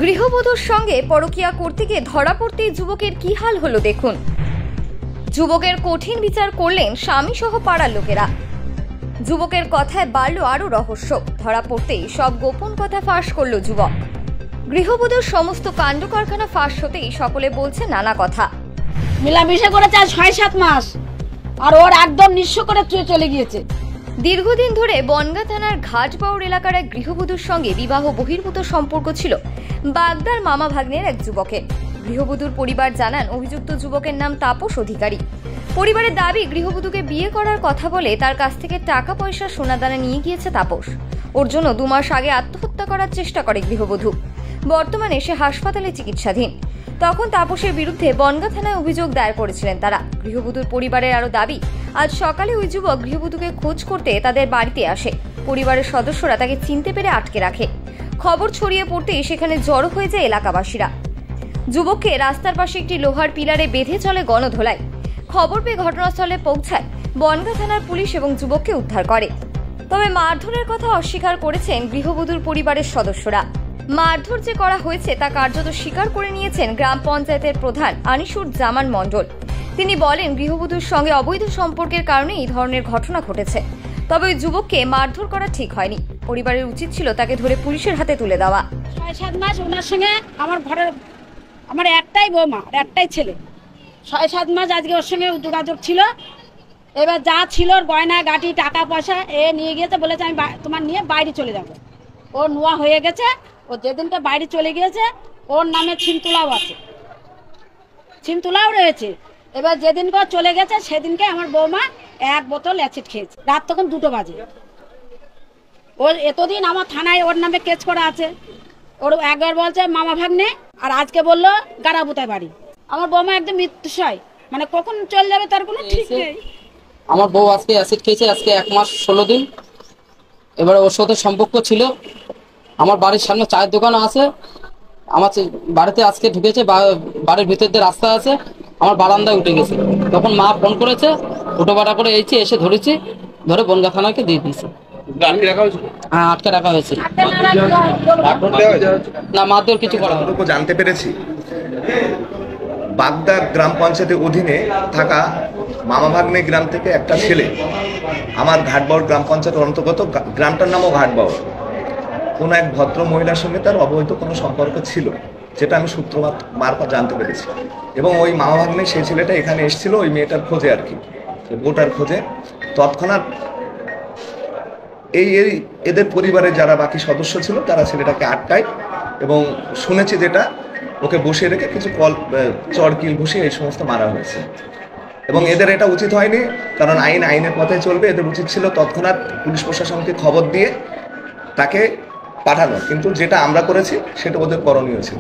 গৃহবধূর সঙ্গে পরকীয়া করতে গিয়ে ধরা পড়তেই যুবকের কি হাল হলো দেখুন। যুবকের কঠিন বিচার করলেন স্বামী সহ পাড়ার লোকেরা। যুবকের কথায় বাড়ল আরো রহস্য। ধরা পড়তেই সব গোপন কথা ফাঁস করল যুবক। গৃহবধূর সমস্ত কাণ্ড কারখানা ফাঁস হতেই সকলে বলছে নানা কথা। মিলামিশা করেছে ৬-৭ মাস, আর ওর একদম নিঃস্ব করে চলে গিয়েছে। দীর্ঘদিন ধরে বনগাঁ থানার ঘাটবাউড় এলাকার এক গৃহবধূর সঙ্গে বিবাহ বহির্ভূত সম্পর্ক ছিল বাগদার মামা ভাগ্নের এক যুবকের। গৃহবধূর পরিবার জানান, অভিযুক্ত যুবকের নাম তাপস অধিকারী। পরিবারের দাবি, গৃহবধূকে বিয়ে করার কথা বলে তার কাছ থেকে টাকা পয়সা সোনাদানা নিয়ে গিয়েছে তাপস। ওর জন্য 2 মাস আগে আত্মহত্যা করার চেষ্টা করে গৃহবধূ। বর্তমানে সে হাসপাতালে চিকিৎসাধীন। তখন তাপসের বিরুদ্ধে বনগাঁ থানায় অভিযোগ দায়ের করেছিলেন তারা। গৃহবধূর পরিবারের আরো দাবি, আজ সকালে ওই যুবক গৃহবধূকে খোঁজ করতে তাদের বাড়িতে আসে। পরিবারের সদস্যরা তাকে চিনতে পেরে আটকে রাখে। খবর ছড়িয়ে পড়তেই সেখানে জড়ো হয়ে যায় এলাকাবাসীরা। যুবককে রাস্তার পাশে একটি লোহার পিলারে বেঁধে চলে গণধোলাই। খবর পেয়ে ঘটনাস্থলে পৌঁছায় বনগাঁ থানার পুলিশ এবং যুবককে উদ্ধার করে। তবে মারধরের কথা অস্বীকার করেছেন গৃহবধূর পরিবারের সদস্যরা। মারধর যে করা হয়েছে তা কার্যত স্বীকার করে নিয়েছেন গ্রাম পঞ্চায়েতের প্রধান আনিসুর জামান মণ্ডল। তিনি বলেন, গৃহবধূর সঙ্গে অবৈধ সম্পর্কের কারণে এই ধরনের ঘটনা ঘটেছে। তবে ওই যুবককে মারধর করা ঠিক হয়নি। পরিবারের উচিত ছিল তাকে ধরে পুলিশের হাতে তুলে দেওয়া। ৬-৭ মাস ওনার সঙ্গে আমার একটাই বৌমা, একটাই ছেলে। ৬-৭ মাস আজকে ওর সঙ্গে যোগাযোগ ছিল। এবার যা ছিল ওর গয়না গাটি টাকা পয়সা নিয়ে গিয়েছে, বলেছে আমি তোমার নিয়ে বাইরে চলে যাব। ও নোয়া হয়ে গেছে। ও যেদিনটা বাইরে চলে গিয়েছে ওর নামে ছিনতুলাও আছে, ছিনতুলাও রয়েছে। এবার যেদিন চলে গেছে সেদিনকে আমার বৌমা 1 বোতল অ্যাসিড খেয়েছে। রাত তখন 2টো বাজে। ওর এতদিন আমার থানায় ওর নামে কেস করা আছে। ওর একবার বলছে মামা ভাগ্নে, আর আজকে বললো গারাবুতায় বাড়ি। আমার বৌমা একদম মৃত্যুশয়, মানে কখন চলে যাবে তার কোনো ঠিক নেই। আমার বউ আজকে অ্যাসিড খেয়েছে, আজকে 1 মাস 16 দিন। এবারে ওর সাথে সম্পর্ক ছিল। আমার বাড়ির সামনে চায়ের দোকান আছে। আমার বাড়িতে আজকে ঢুকেছে, বাড়ির ভিতর দিয়ে রাস্তা আছে, আমার বারান্দায় উঠে গেছে। তখন মা ফোন করেছে, টোটোভাড়া করে এসে ধরেছি, ধরে বনগাঁ থানাকে দিয়ে দিয়েছে। হ্যাঁ, আটকে রাখা হয়েছে। না, মারধর কিছু করা হয়নি। জানতে পেরেছি বাগদার গ্রাম পঞ্চায়েতের অধীনে থাকা মামা ভাগ্নে গ্রাম থেকে একটা ছেলে আমার ঘাটবাউড় গ্রাম পঞ্চায়েতের অন্তর্গত, গ্রামটার নামও ঘাটবাউড়, কোনো এক ভদ্র মহিলার সঙ্গে তার অবৈধ কোনো সম্পর্ক ছিল, যেটা আমি সূত্র মারফত জানতে পেরেছি। এবং ওই মামা ভাগ্নে সেই ছেলেটা এখানে এসেছিল ওই মেয়েটার খোঁজে, আর কি বউটার খোঁজে। তৎক্ষণাৎ এদের পরিবারের যারা বাকি সদস্য ছিল তারা ছেলেটাকে আটকায় এবং শুনেছি যেটা ওকে বসিয়ে রেখে কিছু চড়কিল বসিয়ে এই সমস্ত মারা হয়েছে। এবং এদের এটা উচিত হয়নি, কারণ আইনের পথে চলবে। এদের উচিত ছিল তৎক্ষণাৎ পুলিশ প্রশাসনকে খবর দিয়ে তাকে পাঠানো, কিন্তু যেটা আমরা করেছি সেটা ওদের করণীয় ছিল।